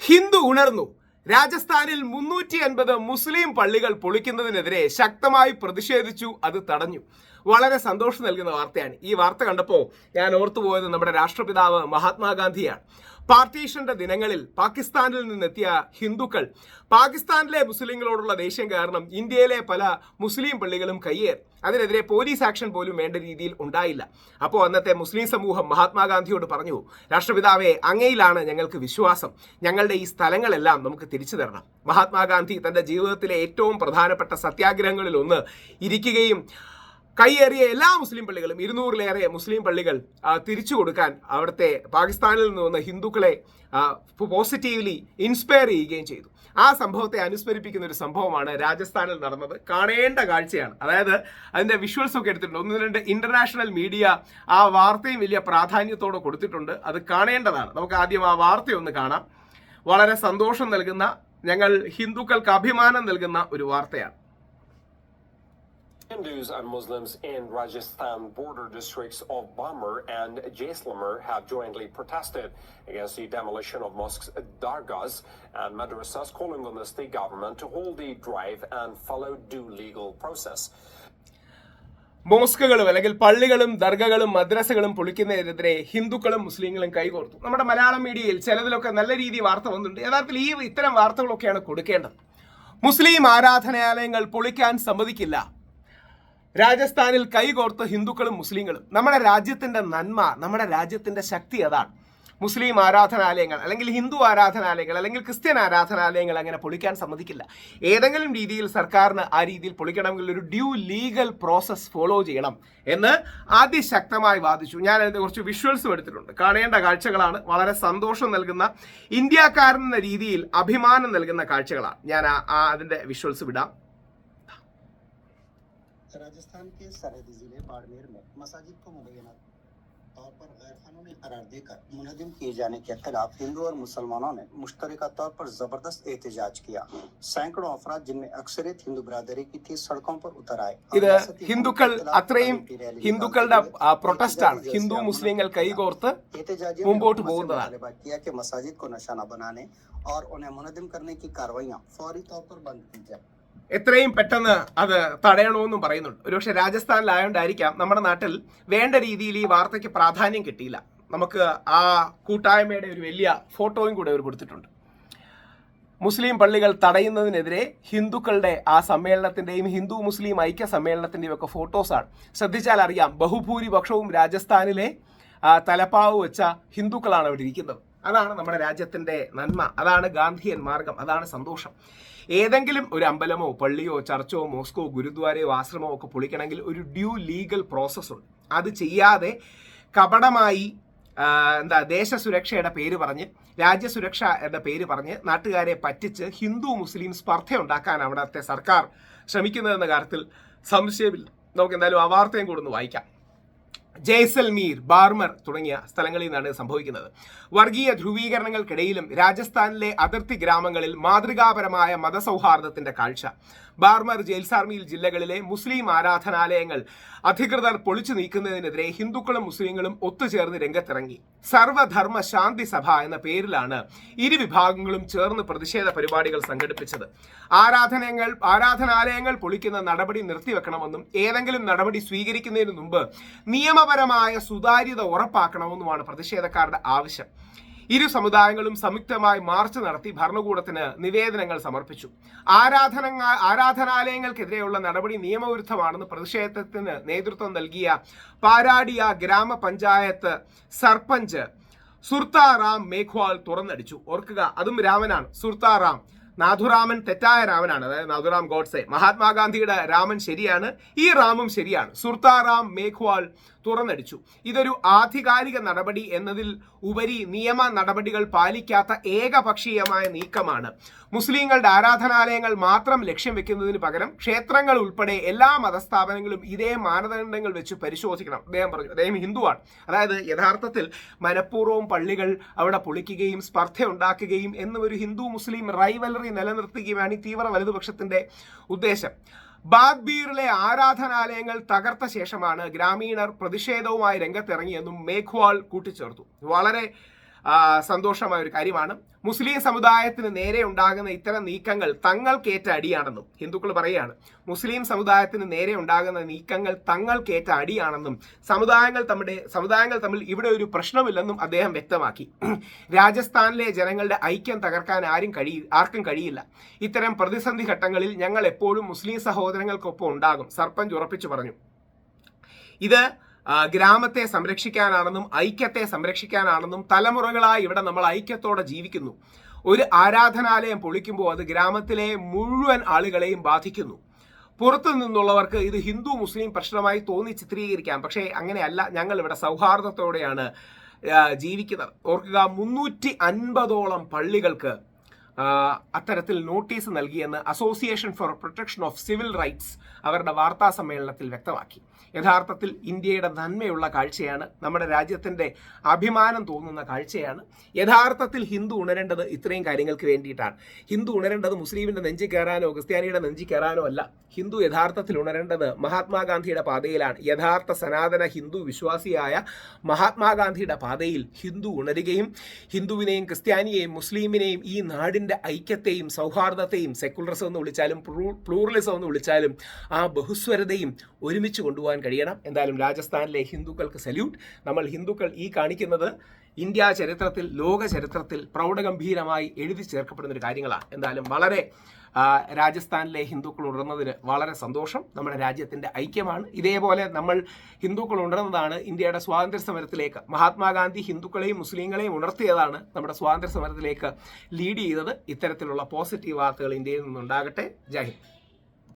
ഹിന്ദു ഉണർന്നു. രാജസ്ഥാനിൽ 350 മുസ്ലിം പള്ളികൾ പൊളിക്കുന്നതിനെതിരെ ശക്തമായി പ്രതിഷേധിച്ചു. അത് തടഞ്ഞു. വളരെ സന്തോഷം നൽകുന്ന വാർത്തയാണ്. ഈ വാർത്ത കണ്ടപ്പോൾ ഞാൻ ഓർത്തുപോയത് നമ്മുടെ രാഷ്ട്രപിതാവ് മഹാത്മാഗാന്ധിയാണ്. പാർട്ടീഷന്റെ ദിനങ്ങളിൽ പാകിസ്ഥാനിൽ നിന്നെത്തിയ ഹിന്ദുക്കൾ പാകിസ്ഥാനിലെ മുസ്ലിങ്ങളോടുള്ള ദേഷ്യം കാരണം ഇന്ത്യയിലെ പല മുസ്ലിം പള്ളികളും കയ്യേറി. അതിനെതിരെ പോലീസ് ആക്ഷൻ പോലും വേണ്ട രീതിയിൽ ഉണ്ടായില്ല. അപ്പോൾ അന്നത്തെ മുസ്ലിം സമൂഹം മഹാത്മാഗാന്ധിയോട് പറഞ്ഞു, രാഷ്ട്രപിതാവേ, അങ്ങയിലാണ് ഞങ്ങൾക്ക് വിശ്വാസം, ഞങ്ങളുടെ ഈ സ്ഥലങ്ങളെല്ലാം നമുക്ക് തിരിച്ചു തരണം. മഹാത്മാഗാന്ധി തന്റെ ജീവിതത്തിലെ ഏറ്റവും പ്രധാനപ്പെട്ട സത്യാഗ്രഹങ്ങളിൽ ഒന്ന് ഇരിക്കുകയും കൈയേറിയ എല്ലാ മുസ്ലിം പള്ളികളും 200-ലേറെ മുസ്ലിം പള്ളികൾ തിരിച്ചു കൊടുക്കാൻ അവിടുത്തെ പാകിസ്ഥാനിൽ നിന്ന് വന്ന ഹിന്ദുക്കളെ പോസിറ്റീവ്ലി ഇൻസ്പയർ ചെയ്യുകയും ചെയ്തു. ആ സംഭവത്തെ അനുസ്മരിപ്പിക്കുന്ന ഒരു സംഭവമാണ് രാജസ്ഥാനിൽ നടന്നത്. കാണേണ്ട കാഴ്ചയാണ്. അതായത് അതിന്റെ വിഷ്വൽസ് ഒക്കെ എടുത്തിട്ടുണ്ട്. 1-2 ഇന്റർനാഷണൽ മീഡിയ ആ വാർത്തയും വലിയ പ്രാധാന്യത്തോടെ കൊടുത്തിട്ടുണ്ട്. അത് കാണേണ്ടതാണ്. നമുക്ക് ആദ്യം ആ വാർത്തയൊന്ന് കാണാം. വളരെ സന്തോഷം നൽകുന്ന, ഞങ്ങൾ ഹിന്ദുക്കൾക്ക് അഭിമാനം നൽകുന്ന ഒരു വാർത്തയാണ്. Hindus and Muslims in Rajasthan border districts of Barmer and Jaisalmer have jointly protested against the demolition of mosques, dargahs and madrasas, calling on the state government to hold the drive and follow due legal process. മോസ്കുകളും അല്ലെങ്കിൽ പള്ളികളും ദർഗകളും മദ്രസകളും പൊളിക്കുന്നതിനെതിരെ ഹിന്ദുക്കളും മുസ്ലിങ്ങളും കൈകോർത്തു. നമ്മുടെ മലയാളം മീഡിയയിൽ ചിലതിലൊക്കെ നല്ല രീതിയിൽ വാർത്ത വന്നിട്ടുണ്ട്. യഥാർത്ഥത്തിൽ ഇത്തരം വാർത്തകളൊക്കെയാണ് കൊടുക്കേണ്ടത്. മുസ്ലിം ആരാധനാലയങ്ങൾ പൊളിക്കാൻ സമ്മതിക്കില്ല. രാജസ്ഥാനിൽ കൈകോർത്ത് ഹിന്ദുക്കളും മുസ്ലിങ്ങളും. നമ്മുടെ രാജ്യത്തിന്റെ നന്മ, നമ്മുടെ രാജ്യത്തിന്റെ ശക്തി അതാണ്. മുസ്ലിം ആരാധനാലയങ്ങൾ അല്ലെങ്കിൽ ഹിന്ദു ആരാധനാലയങ്ങൾ അല്ലെങ്കിൽ ക്രിസ്ത്യൻ ആരാധനാലയങ്ങൾ അങ്ങനെ പൊളിക്കാൻ സമ്മതിക്കില്ല. ഏതെങ്കിലും രീതിയിൽ സർക്കാരിന് ആ രീതിയിൽ പൊളിക്കണമെങ്കിൽ ഒരു ഡ്യൂ ലീഗൽ പ്രോസസ് ഫോളോ ചെയ്യണം എന്ന് അതിശക്തമായി വാദിച്ചു. ഞാൻ അതിന്റെ കുറച്ച് വിഷ്വൽസും എടുത്തിട്ടുണ്ട്. കാണേണ്ട കാഴ്ചകളാണ്. വളരെ സന്തോഷം നൽകുന്ന, ഇന്ത്യക്കാരൻ എന്ന രീതിയിൽ അഭിമാനം നൽകുന്ന കാഴ്ചകളാണ്. ഞാൻ അതിന്റെ വിഷ്വൽസ് വിടാം. राजस्थान के सरहदी जिले बाड़मेर में मसाजिद को मुबैना तौर पर गैर कानूनी करार देकर मुनहदिम किए जाने के खिलाफ हिंदू और मुसलमानों ने मुश्तरका तौर पर जबरदस्त एहतजाज किया. सैकड़ों अफराद जिनमें अक्सरियत हिंदू बिरादरी की थी सड़कों पर उतर आए. ഇത് ഹിന്ദുക്കൾ അത്രയും ഹിന്ദുക്കളുടെ പ്രൊട്ടസ്റ്റാണ്. ഹിന്ദു മുസ്ലിങ്ങൾ കൈകോർത്ത് മുമ്പോട്ട് പോകുന്നതാണ്. किया कि मसाजिद को निशाना बनाने और उन्हें मुनहदिम करने की कार्रवाइयां फौरी तौर पर बंद की जाए. എത്രയും പെട്ടെന്ന് അത് തടയണമെന്നും പറയുന്നുണ്ട്. ഒരുപക്ഷെ രാജസ്ഥാനിലായോണ്ടായിരിക്കാം നമ്മുടെ നാട്ടിൽ വേണ്ട രീതിയിൽ ഈ വാർത്തയ്ക്ക് പ്രാധാന്യം കിട്ടിയില്ല. നമുക്ക് ആ കൂട്ടായ്മയുടെ ഒരു വലിയ ഫോട്ടോയും കൂടെ അവർ കൊടുത്തിട്ടുണ്ട്. മുസ്ലിം പള്ളികൾ തടയുന്നതിനെതിരെ ഹിന്ദുക്കളുടെ ആ സമ്മേളനത്തിന്റെയും ഹിന്ദു മുസ്ലിം ഐക്യ സമ്മേളനത്തിന്റെയും ഒക്കെ ഫോട്ടോസാണ്. ശ്രദ്ധിച്ചാൽ അറിയാം, ബഹുഭൂരിപക്ഷവും രാജസ്ഥാനിലെ തലപ്പാവ് വെച്ച ഹിന്ദുക്കളാണ് അവിടെ ഇരിക്കുന്നത്. അതാണ് നമ്മുടെ രാജ്യത്തിന്റെ നന്മ, അതാണ് ഗാന്ധിയൻ മാർഗം, അതാണ് സന്തോഷം. ഏതെങ്കിലും ഒരു അമ്പലമോ പള്ളിയോ ചർച്ചോ മോസ്കോ ഗുരുദ്വാരയോ ആശ്രമോ ഒക്കെ പൊളിക്കണമെങ്കിൽ ഒരു ഡ്യൂ ലീഗൽ പ്രോസസ് ഉണ്ട്. അത് ചെയ്യാതെ കപടമായി ദേശസുരക്ഷയുടെ പേര് പറഞ്ഞ്, രാജ്യസുരക്ഷ എന്ന പേര് പറഞ്ഞ് നാട്ടുകാരെ പറ്റിച്ച് ഹിന്ദു മുസ്ലിം സ്പർദ്ധ ഉണ്ടാക്കാൻ അവിടുത്തെ സർക്കാർ ശ്രമിക്കുന്നതെന്ന കാര്യത്തിൽ സംശയമില്ല. നമുക്ക് എന്തായാലും ആ വാർത്തയും കൂടെ ഒന്ന് വായിക്കാം. ജയ്സൽമീർ, ബാർമർ തുടങ്ങിയ സ്ഥലങ്ങളിൽ നിന്നാണ് സംഭവിക്കുന്നത്. വർഗീയ ധ്രുവീകരണങ്ങൾക്കിടയിലും രാജസ്ഥാനിലെ അതിർത്തി ഗ്രാമങ്ങളിൽ മാതൃകാപരമായ മതസൗഹാർദ്ദത്തിന്റെ കാഴ്ച. ബാർമർ, ജയ്സാൽമീർ ജില്ലകളിലെ മുസ്ലിം ആരാധനാലയങ്ങൾ അധികൃതർ പൊളിച്ചു നീക്കുന്നതിനെതിരെ ഹിന്ദുക്കളും മുസ്ലിങ്ങളും ഒത്തുചേർന്ന് രംഗത്തിറങ്ങി. സർവധർമ്മ ശാന്തി സഭ എന്ന പേരിലാണ് ഇരു വിഭാഗങ്ങളും ചേർന്ന് പ്രതിഷേധ പരിപാടികൾ സംഘടിപ്പിച്ചത്. ആരാധനാലയങ്ങൾ പൊളിക്കുന്ന നടപടി നിർത്തിവെക്കണമെന്നും ഏതെങ്കിലും നടപടി സ്വീകരിക്കുന്നതിന് മുമ്പ് നിയമപരമായ സുതാര്യത ഉറപ്പാക്കണമെന്നുമാണ് പ്രതിഷേധക്കാരുടെ ആവശ്യം. ഇരു സമുദായങ്ങളും സംയുക്തമായി മാർച്ച് നടത്തി ഭരണകൂടത്തിന് നിവേദനങ്ങൾ സമർപ്പിച്ചു. ആരാധനാലയങ്ങൾക്കെതിരെയുള്ള നടപടി നിയമവിരുദ്ധമാണെന്ന് പ്രതിഷേധത്തിന് നേതൃത്വം നൽകിയ പാരാഡിയ ഗ്രാമപഞ്ചായത്ത് സർപഞ്ച് സുർത്താറാം മേഘ്വാൾ തുറന്നടിച്ചു. ഓർക്കുക, അതും രാമനാണ്. സുർത്താറാം, നാഥുറാമൻ തെറ്റായ രാമനാണ്, അതായത് നാഥുറാം ഗോഡ്സെ. മഹാത്മാഗാന്ധിയുടെ രാമൻ ശരിയാണ്, ഈ റാമും ശരിയാണ്. സുർത്താറാം മേഘ്വാൾ തുറന്നടിച്ചു. ഇതൊരു ആധികാരിക നടപടി എന്നതിൽ ഉപരി നിയമ നടപടികൾ പാലിക്കാത്ത ഏകപക്ഷീയമായ നീക്കമാണ്. മുസ്ലിങ്ങളുടെ ആരാധനാലയങ്ങൾ മാത്രം ലക്ഷ്യം വെക്കുന്നതിന് പകരം ക്ഷേത്രങ്ങൾ ഉൾപ്പെടെ എല്ലാ മതസ്ഥാപനങ്ങളും ഇതേ മാനദണ്ഡങ്ങൾ വെച്ച് പരിശോധിക്കണം, അദ്ദേഹം പറഞ്ഞു. അദ്ദേഹം ഹിന്ദുവാണ്. അതായത് യഥാർത്ഥത്തിൽ മനഃപൂർവ്വം പള്ളികൾ അവിടെ പൊളിക്കുകയും സ്പർദ്ധ ഉണ്ടാക്കുകയും എന്നൊരു ഹിന്ദു മുസ്ലിം റൈവലറി നിലനിർത്തുകയുമാണ് ഈ തീവ്ര വലതുപക്ഷത്തിന്റെ ഉദ്ദേശം. ബാഗ്ബീറിലെ ആരാധനാലയങ്ങൾ തകർത്ത ശേഷമാണ് ഗ്രാമീണർ പ്രതിഷേധവുമായി രംഗത്തിറങ്ങിയെന്നും മേഘ്വാൾ കൂട്ടിച്ചേർത്തു. വളരെ സന്തോഷമായ ഒരു കാര്യമാണ്. മുസ്ലിം സമുദായത്തിന് നേരെ ഉണ്ടാകുന്ന ഇത്തരം നീക്കങ്ങൾ തങ്ങൾക്കേറ്റ അടിയാണെന്നും ഹിന്ദുക്കൾ പറയുകയാണ്. സമുദായത്തിന് നേരെ ഉണ്ടാകുന്ന നീക്കങ്ങൾ തങ്ങൾക്കേറ്റ അടിയാണെന്നും സമുദായങ്ങൾ തമ്മിൽ ഇവിടെ ഒരു പ്രശ്നമില്ലെന്നും അദ്ദേഹം വ്യക്തമാക്കി. രാജസ്ഥാനിലെ ജനങ്ങളുടെ ഐക്യം തകർക്കാൻ ആർക്കും കഴിയില്ല. ഇത്തരം പ്രതിസന്ധി ഘട്ടങ്ങളിൽ ഞങ്ങൾ എപ്പോഴും മുസ്ലിം സഹോദരങ്ങൾക്കൊപ്പം ഉണ്ടാകും, സർപഞ്ച് ഉറപ്പിച്ചു പറഞ്ഞു. ഇത് ഗ്രാമത്തെ സംരക്ഷിക്കാനാണെന്നും ഐക്യത്തെ സംരക്ഷിക്കാനാണെന്നും തലമുറകളായി ഇവിടെ നമ്മൾ ഐക്യത്തോടെ ജീവിക്കുന്നു. ഒരു ആരാധനാലയം പൊളിക്കുമ്പോൾ അത് ഗ്രാമത്തിലെ മുഴുവൻ ആളുകളെയും ബാധിക്കുന്നു. പുറത്തു നിന്നുള്ളവർക്ക് ഇത് ഹിന്ദു മുസ്ലിം പ്രശ്നമായി തോന്നി ചിത്രീകരിക്കാം. പക്ഷേ അങ്ങനെയല്ല. ഞങ്ങൾ ഇവിടെ സൗഹാർദ്ദത്തോടെയാണ് ജീവിക്കുന്നത്. ഓർക്കുക, 350ഓളം പള്ളികൾക്ക് അത്തരത്തിൽ നോട്ടീസ് നൽകിയെന്ന് association for protection of civil rights അവരുടെ വാർത്താ സമ്മേളനത്തിൽ വ്യക്തമാക്കി. യഥാർത്ഥത്തിൽ ഇന്ത്യയുടെ നന്മയുള്ള കാഴ്ചയാണ്, നമ്മുടെ രാജ്യത്തിൻ്റെ അഭിമാനം തോന്നുന്ന കാഴ്ചയാണ്. യഥാർത്ഥത്തിൽ ഹിന്ദു ഉണരേണ്ടത് ഇത്രയും കാര്യങ്ങൾക്ക് വേണ്ടിയിട്ടാണ്. ഹിന്ദു ഉണരേണ്ടത് മുസ്ലിമിൻ്റെ നെഞ്ചി കയറാനോ ക്രിസ്ത്യാനിയുടെ നെഞ്ചി കയറാനോ അല്ല. ഹിന്ദു യഥാർത്ഥത്തിൽ ഉണരേണ്ടത് മഹാത്മാഗാന്ധിയുടെ പാതയിലാണ്. യഥാർത്ഥ സനാതന ഹിന്ദു വിശ്വാസിയായ മഹാത്മാഗാന്ധിയുടെ പാതയിൽ ഹിന്ദു ഉണരുകയും ഹിന്ദുവിനെയും ക്രിസ്ത്യാനിയെയും മുസ്ലിമിനെയും ഈ നാടിൻ്റെ ഐക്യത്തെയും സൗഹാർദ്ദത്തെയും സെക്കുലറിസം എന്ന് വിളിച്ചാലും പ്ലൂറലിസം എന്ന് വിളിച്ചാലും ആ ബഹുസ്വരതയും ഒരുമിച്ച് കൊണ്ടുപോകാൻ കഴിയണം. എന്തായാലും രാജസ്ഥാനിലെ ഹിന്ദുക്കൾക്ക് സല്യൂട്ട്. നമ്മൾ ഹിന്ദുക്കൾ ഈ കാണിക്കുന്നത് ഇന്ത്യ ചരിത്രത്തിൽ, ലോക ചരിത്രത്തിൽ പ്രൗഢഗംഭീരമായി എഴുതി ചേർക്കപ്പെടുന്ന ഒരു കാര്യങ്ങളാണ്. എന്തായാലും വളരെ രാജസ്ഥാനിലെ ഹിന്ദുക്കൾ ഉണർന്നതിന് വളരെ സന്തോഷം. നമ്മുടെ രാജ്യത്തിൻ്റെ ഐക്യമാണ്. ഇതേപോലെ നമ്മൾ ഹിന്ദുക്കൾ ഉണർന്നതാണ് ഇന്ത്യയുടെ സ്വാതന്ത്ര്യ സമരത്തിലേക്ക്. മഹാത്മാഗാന്ധി ഹിന്ദുക്കളെയും മുസ്ലിങ്ങളെയും ഉണർത്തിയതാണ് നമ്മുടെ സ്വാതന്ത്ര്യ സമരത്തിലേക്ക് ലീഡ് ചെയ്തത്. ഇത്തരത്തിലുള്ള പോസിറ്റീവ് വാർത്തകൾ ഇന്ത്യയിൽ നിന്നുണ്ടാകട്ടെ. ജയ് ഹിന്ദ്.